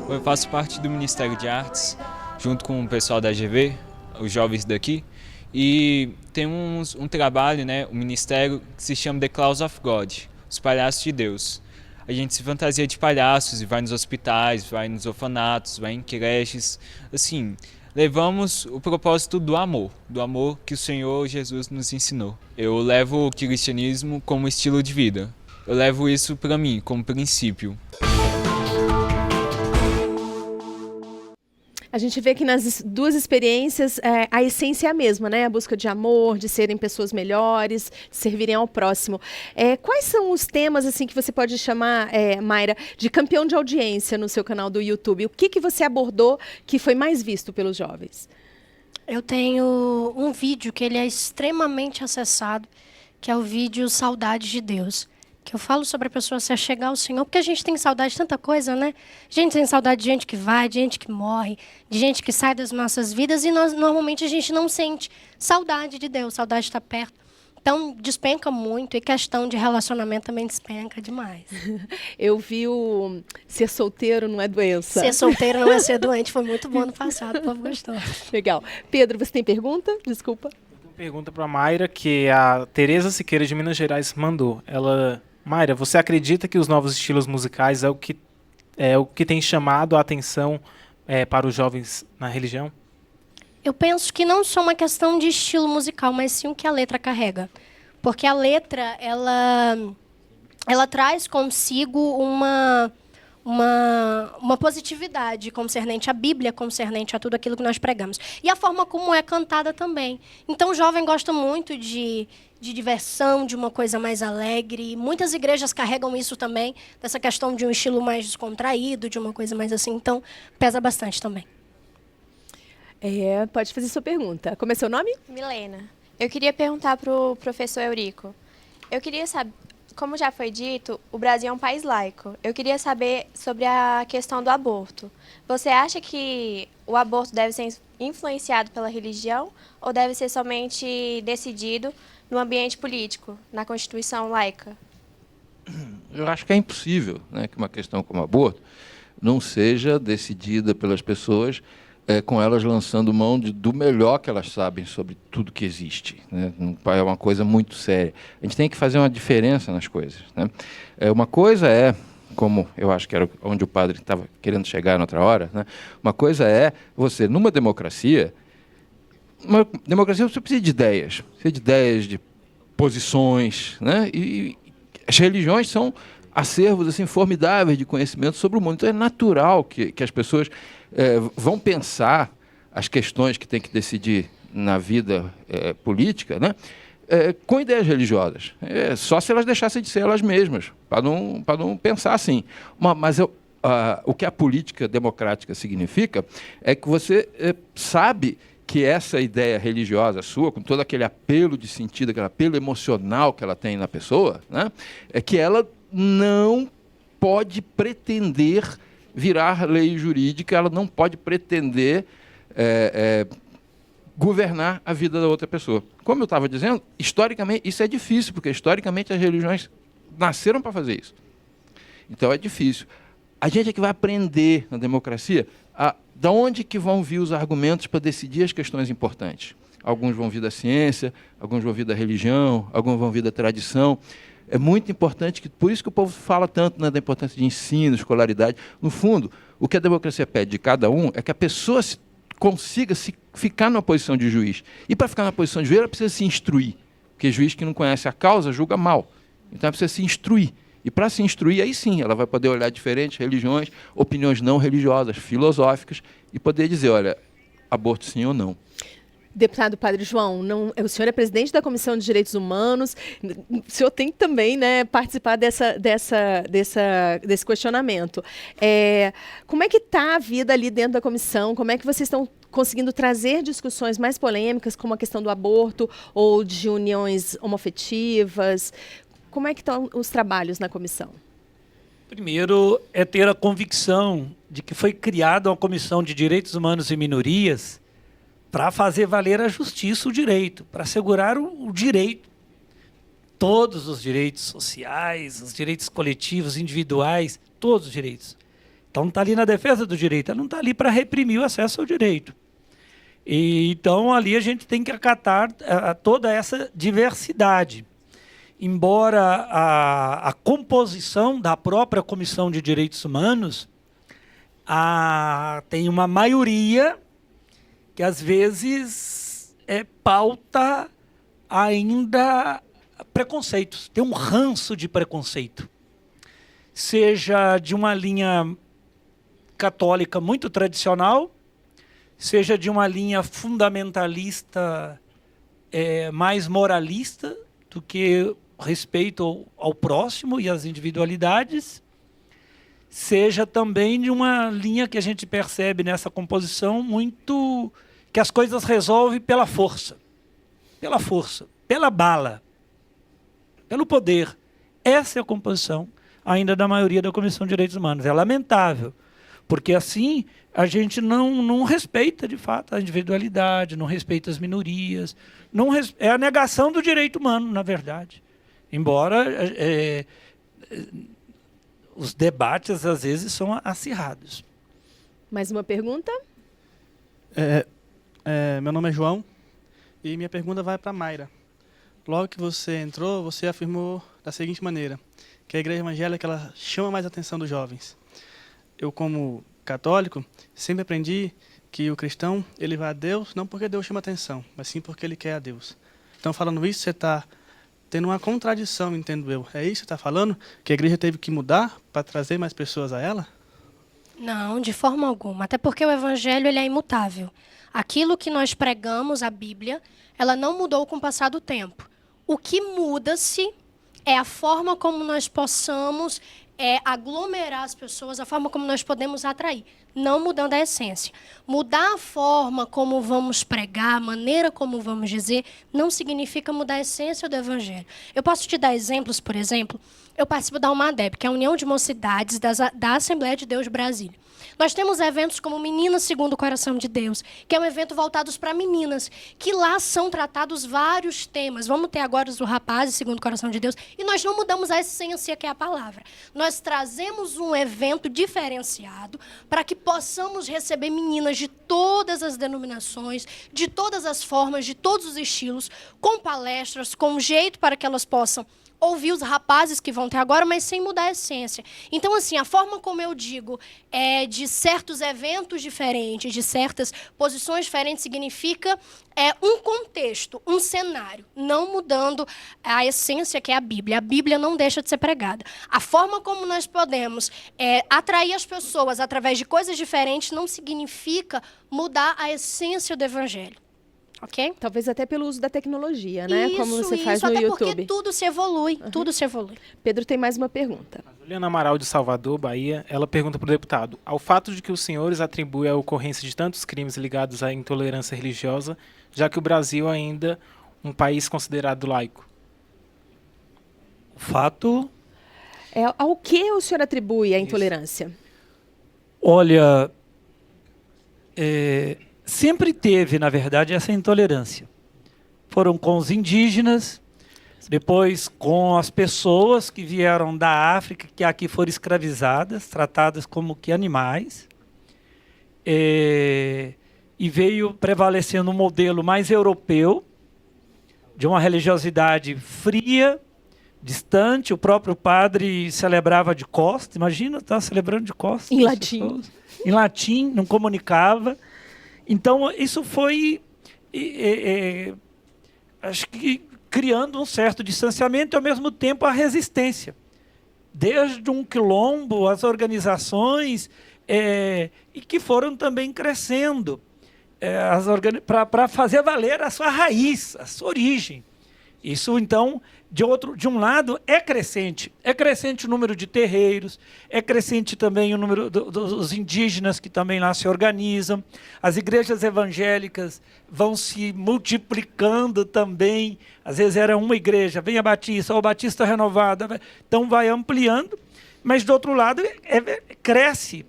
Eu faço parte do Ministério de Artes, junto com o pessoal da GV, os jovens daqui, e temos um trabalho, né, um ministério que se chama The Clowns of God, os palhaços de Deus. A gente se fantasia de palhaços e vai nos hospitais, vai nos orfanatos, vai em creches, assim, levamos o propósito do amor que o Senhor Jesus nos ensinou. Eu levo o cristianismo como estilo de vida, eu levo isso para mim como princípio. A gente vê que nas duas experiências a essência é a mesma, né? A busca de amor, de serem pessoas melhores, de servirem ao próximo. Quais são os temas assim que você pode chamar, Mayra, de campeão de audiência no seu canal do YouTube? O que você abordou que foi mais visto pelos jovens? Eu tenho um vídeo que ele é extremamente acessado, que é o vídeo Saudade de Deus. Que eu falo sobre a pessoa se achegar ao Senhor, porque a gente tem saudade de tanta coisa, né? A gente tem saudade de gente que vai, de gente que morre, de gente que sai das nossas vidas, e normalmente a gente não sente saudade de Deus, saudade de estar perto. Então, despenca muito, e questão de relacionamento também despenca demais. Eu vi o ser solteiro não é doença. Ser solteiro não é ser doente, foi muito bom no passado, o povo gostou. Legal. Pedro, você tem pergunta? Desculpa. Eu tenho pergunta para a Mayra, que a Tereza Siqueira de Minas Gerais mandou. Mayra, você acredita que os novos estilos musicais é o que tem chamado a atenção para os jovens na religião? Eu penso que não só uma questão de estilo musical, mas sim o que a letra carrega. Porque a letra, ela traz consigo uma positividade concernente à Bíblia, concernente a tudo aquilo que nós pregamos. E a forma como é cantada também. Então o jovem gosta muito de diversão, de uma coisa mais alegre. Muitas igrejas carregam isso também, dessa questão de um estilo mais descontraído, de uma coisa mais assim. Então, pesa bastante também. Pode fazer sua pergunta. Como é seu nome? Milena. Eu queria perguntar para o professor Eurico. Eu queria saber, como já foi dito, o Brasil é um país laico. Eu queria saber sobre a questão do aborto. Você acha que o aborto deve ser influenciado pela religião ou deve ser somente decidido no ambiente político, na Constituição laica? Eu acho que é impossível, né, que uma questão como aborto não seja decidida pelas pessoas com elas lançando mão do melhor que elas sabem sobre tudo que existe, né? É uma coisa muito séria. A gente tem que fazer uma diferença nas coisas, né? Uma coisa como eu acho que era onde o padre estava querendo chegar na outra hora, né? Uma coisa é você, numa democracia você precisa de ideias, de posições, né? E as religiões são acervos assim, formidáveis de conhecimento sobre o mundo. Então é natural que as pessoas vão pensar as questões que tem que decidir na vida política, né? Com ideias religiosas. Só se elas deixassem de ser elas mesmas, para não pensar assim. Mas o que a política democrática significa é que você sabe que essa ideia religiosa sua, com todo aquele apelo de sentido, aquele apelo emocional que ela tem na pessoa, né, é que ela não pode pretender virar lei jurídica, ela não pode pretender governar a vida da outra pessoa. Como eu estava dizendo, historicamente, isso é difícil, porque historicamente as religiões nasceram para fazer isso. Então é difícil. A gente é que vai aprender na democracia da onde que vão vir os argumentos para decidir as questões importantes. Alguns vão vir da ciência, alguns vão vir da religião, alguns vão vir da tradição. É muito importante, por isso que o povo fala tanto, né, da importância de ensino, escolaridade. No fundo, o que a democracia pede de cada um é que a pessoa consiga ficar numa posição de juiz. E para ficar na posição de juiz, ela precisa se instruir, porque juiz que não conhece a causa julga mal. Então ela precisa se instruir. E para se instruir, aí sim, ela vai poder olhar diferentes religiões, opiniões não religiosas, filosóficas, e poder dizer, olha, aborto sim ou não. Deputado Padre João, o senhor é presidente da Comissão de Direitos Humanos, o senhor tem que também, né, participar desse questionamento. Como é que está a vida ali dentro da comissão? Como é que vocês estão conseguindo trazer discussões mais polêmicas, como a questão do aborto ou de uniões homoafetivas? Como é que estão os trabalhos na comissão? Primeiro, é ter a convicção de que foi criada uma Comissão de Direitos Humanos e Minorias para fazer valer a justiça, o direito, para assegurar o direito, todos os direitos sociais, os direitos coletivos, individuais, todos os direitos. Então, não está ali na defesa do direito, ela não está ali para reprimir o acesso ao direito. E, então, ali a gente tem que acatar toda essa diversidade. Embora a composição da própria Comissão de Direitos Humanos tem uma maioria que, às vezes, pauta ainda preconceitos, tem um ranço de preconceito. Seja de uma linha católica muito tradicional, seja de uma linha fundamentalista mais moralista do que respeito ao próximo e às individualidades, seja também de uma linha que a gente percebe nessa composição muito que as coisas resolve pela força, pela bala, pelo poder. Essa é a composição ainda da maioria da Comissão de Direitos Humanos. É lamentável, porque assim a gente não respeita de fato a individualidade, não respeita as minorias, é a negação do direito humano, na verdade. Embora os debates às vezes são acirrados. Mais uma pergunta? Meu nome é João e minha pergunta vai para a Mayra. Logo que você entrou, você afirmou da seguinte maneira, que a igreja evangélica ela chama mais a atenção dos jovens. Eu, como católico, sempre aprendi que o cristão ele vai a Deus não porque Deus chama atenção, mas sim porque ele quer a Deus. Então, falando isso, você está tendo uma contradição, entendo eu. É isso que você está falando? Que a igreja teve que mudar para trazer mais pessoas a ela? Não, de forma alguma. Até porque o evangelho ele é imutável. Aquilo que nós pregamos, a Bíblia, ela não mudou com o passar do tempo. O que muda-se é a forma como nós possamos aglomerar as pessoas, a forma como nós podemos atrair, não mudando a essência. Mudar a forma como vamos pregar, a maneira como vamos dizer, não significa mudar a essência do evangelho. Eu posso te dar exemplos, por exemplo, eu participo da UMADEB, que é a União de Mocidades da Assembleia de Deus de Brasília. Nós temos eventos como Meninas Segundo o Coração de Deus, que é um evento voltado para meninas, que lá são tratados vários temas. Vamos ter agora os do Rapazes Segundo o Coração de Deus, e nós não mudamos a essência, que é a palavra. Nós trazemos um evento diferenciado para que possamos receber meninas de todas as denominações, de todas as formas, de todos os estilos, com palestras, com jeito para que elas possam ouvir os rapazes que vão ter agora, mas sem mudar a essência. Então, assim, a forma como eu digo de certos eventos diferentes, de certas posições diferentes, significa um contexto, um cenário, não mudando a essência que é a Bíblia. A Bíblia não deixa de ser pregada. A forma como nós podemos atrair as pessoas através de coisas diferentes não significa mudar a essência do Evangelho. Ok? Talvez até pelo uso da tecnologia, né? Como você faz no YouTube. Até porque tudo se evolui, tudo se evolui. Pedro tem mais uma pergunta. A Juliana Amaral, de Salvador, Bahia, ela pergunta para o deputado: ao fato de que os senhores atribuem a ocorrência de tantos crimes ligados à intolerância religiosa, já que o Brasil é ainda um país considerado laico? O fato... Ao que o senhor atribui a intolerância? Olha... Sempre teve, na verdade, essa intolerância. Foram com os indígenas, depois com as pessoas que vieram da África, que aqui foram escravizadas, tratadas como que animais, e veio prevalecendo um modelo mais europeu, de uma religiosidade fria, distante. O próprio padre celebrava de costas, imagina, estava celebrando de costas. Em latim. Em latim, não comunicava. Então, isso foi, acho que, criando um certo distanciamento e, ao mesmo tempo, a resistência. Desde um quilombo, as organizações, e que foram também crescendo para fazer valer a sua raiz, a sua origem. Isso, então, De um lado, é crescente o número de terreiros, é crescente também o número dos indígenas que também lá se organizam, as igrejas evangélicas vão se multiplicando também, às vezes era uma igreja, vem a Batista, ou a Batista renovada, então vai ampliando, mas do outro lado cresce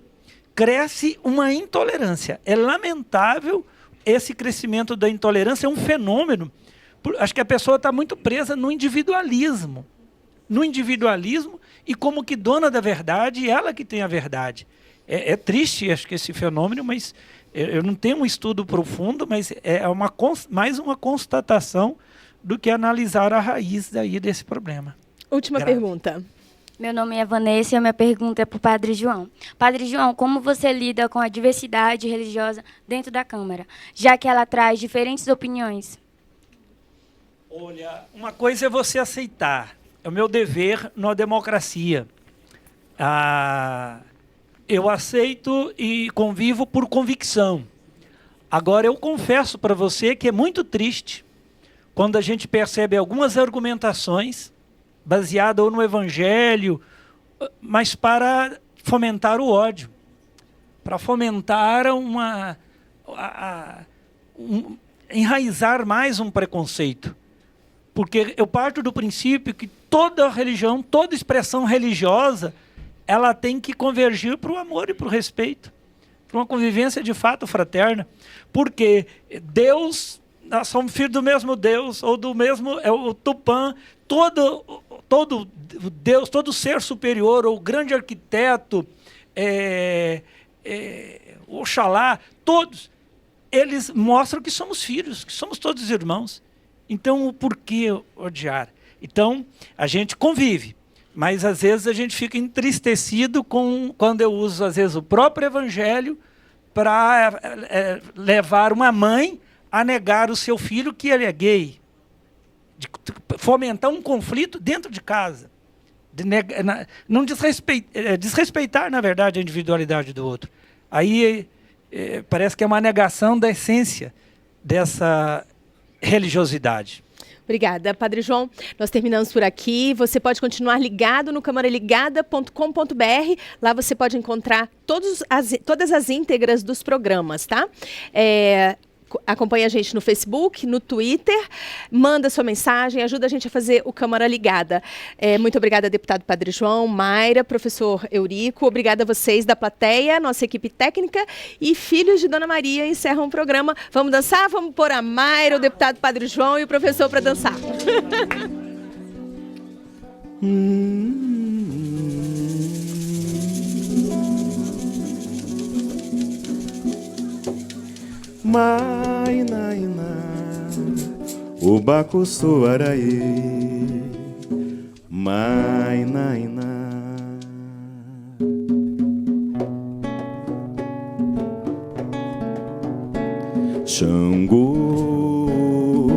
uma intolerância. É lamentável esse crescimento da intolerância, é um fenômeno. Acho que a pessoa está muito presa no individualismo. E como que dona da verdade, ela que tem a verdade. É triste, acho que esse fenômeno, mas eu não tenho um estudo profundo, mas é mais uma constatação do que analisar a raiz daí desse problema. Última pergunta. Meu nome é Vanessa e a minha pergunta é para o Padre João. Padre João, como você lida com a diversidade religiosa dentro da Câmara, já que ela traz diferentes opiniões? Olha, uma coisa é você aceitar. É o meu dever na democracia. Eu aceito e convivo por convicção. Agora, eu confesso para você que é muito triste quando a gente percebe algumas argumentações baseadas ou no Evangelho, mas para fomentar o ódio, para fomentar enraizar mais um preconceito. Porque eu parto do princípio que toda religião, toda expressão religiosa, ela tem que convergir para o amor e para o respeito, para uma convivência de fato fraterna. Porque Deus, nós somos filhos do mesmo Deus, ou do mesmo, o Tupã, todo Deus, todo ser superior, ou grande arquiteto, Oxalá, todos, eles mostram que somos filhos, que somos todos irmãos. Então, por que odiar? Então, a gente convive, mas às vezes a gente fica entristecido quando eu uso, às vezes, o próprio Evangelho para levar uma mãe a negar o seu filho que ele é gay, de fomentar um conflito dentro de casa, não desrespeitar, na verdade, a individualidade do outro. Aí parece que é uma negação da essência dessa religiosidade. Obrigada, Padre João. Nós terminamos por aqui. Você pode continuar ligado no camaraligada.com.br. Lá você pode encontrar todas as íntegras dos programas, tá? Acompanhe a gente no Facebook, no Twitter, manda sua mensagem, ajuda a gente a fazer o Câmara Ligada. Muito obrigada, deputado Padre João, Mayra, professor Eurico, obrigada a vocês da plateia, nossa equipe técnica e filhos de Dona Maria encerram o programa. Vamos dançar? Vamos pôr a Mayra, o deputado Padre João e o professor para dançar. Mainaina, o baco soaraê. Mainaina, Xangô,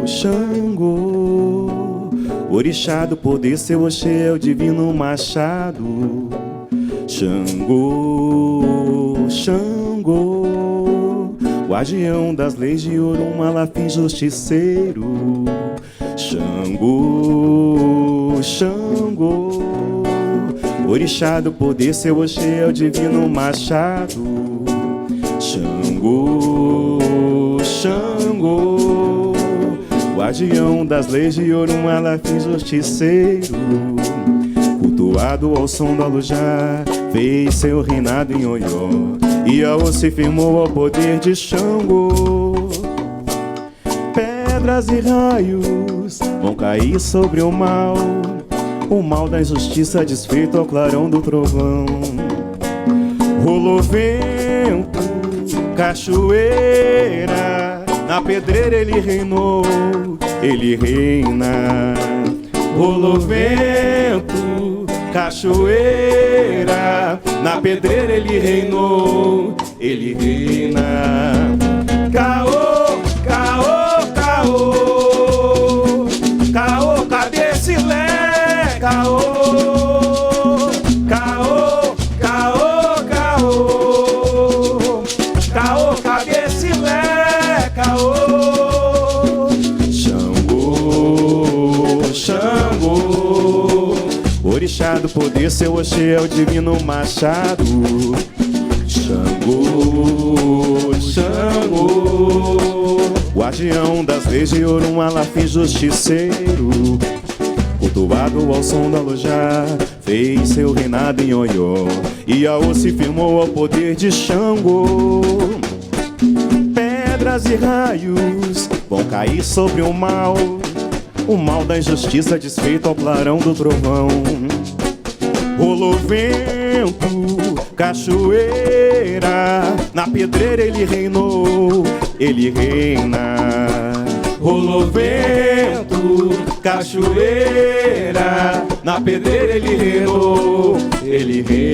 Xangô, orixá do poder, seu Oxê é o divino machado. Xangô, Xangô, guardião das leis de Orum, Malafim justiceiro. Xangô, Xangô, orixá do poder, seu Oxê é o divino machado. Xangô, Xangô, guardião das leis de Orum, Malafim justiceiro. Cultuado ao som do alujá, fez seu reinado em Oió, e Aô se firmou ao poder de Xangô. Pedras e raios vão cair sobre o mal da injustiça desfeito ao clarão do trovão. Rolou vento, cachoeira, na pedreira ele reinou, ele reina. Rolou vento, cachoeira, na pedreira ele reinou, ele reina. Caô, caô, caô, caô, cabecilé, caô, caô, caô, caô, caô, cabecilé, caô. Xangô, Xangô, Oxê, seu Oxê é o divino machado. Xangô, Xangô, guardião das leis de Orum, Alafim, justiceiro, cultuado ao som da Lojá, fez seu reinado em Oió, e Aô se firmou ao poder de Xangô. Pedras e raios vão cair sobre o mal da injustiça desfeito ao clarão do trovão. Rolou vento, cachoeira, na pedreira ele reinou, ele reina. Rolou vento, cachoeira, na pedreira ele reinou, ele reina.